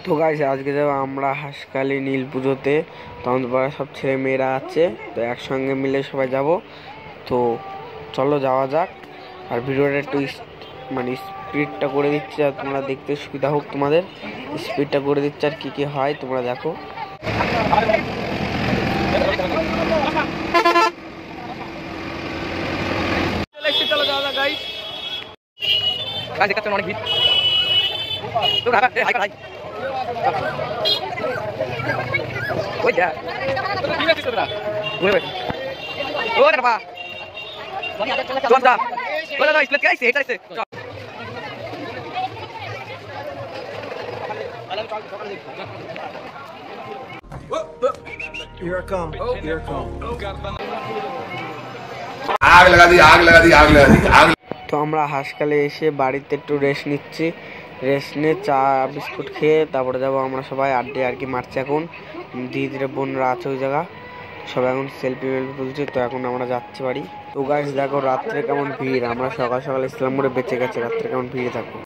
তো গাইস আজকে যাবো আমরা হাঁসখালি নীল পুজোতে। তখন সব ছেলে মেয়েরা আছে, তো একসঙ্গে মিলে সবাই যাব। তো চলো যাওয়া যাক। আর ভিডিওটা একটু মানে স্পিডটা করে দিচ্ছি, আর তোমরা দেখতে সুবিধা হোক, তোমাদের স্পিডটা করে দিচ্ছি। আর কি কি হয় তোমরা দেখো। চলো যাওয়া যাক গাইস। গাইস দেখতে অনেক ভিড়। তো হাই হাই ওই যা কি আছে তোরা ওরে ও রে বাবা চল যা ওরে না স্প্লিট গাইস এটা আছে। Here I come. Here I come. आग लगा दी आग लगा दी आग लगा दी आग। তো আমরা হাঁসখালি এসে বাড়িতে একটু রেস্ট নিচ্ছি। রেস্ট নিয়ে চা বিস্কুট খেয়ে তারপরে যাবো আমরা সবাই আড্ডে আর কি মারছি। এখন দিদির বোনরা আছে ওই জায়গা, সবাই এখন সেলফি তুলছে। তো এখন আমরা যাচ্ছি বাড়ি। তো গাইস দেখো রাত্রে কেমন ভিড়। আমরা সকাল সকাল ইসলামপুরে বেঁচে গেছে, রাত্রে কেমন ভিড় থাকবো।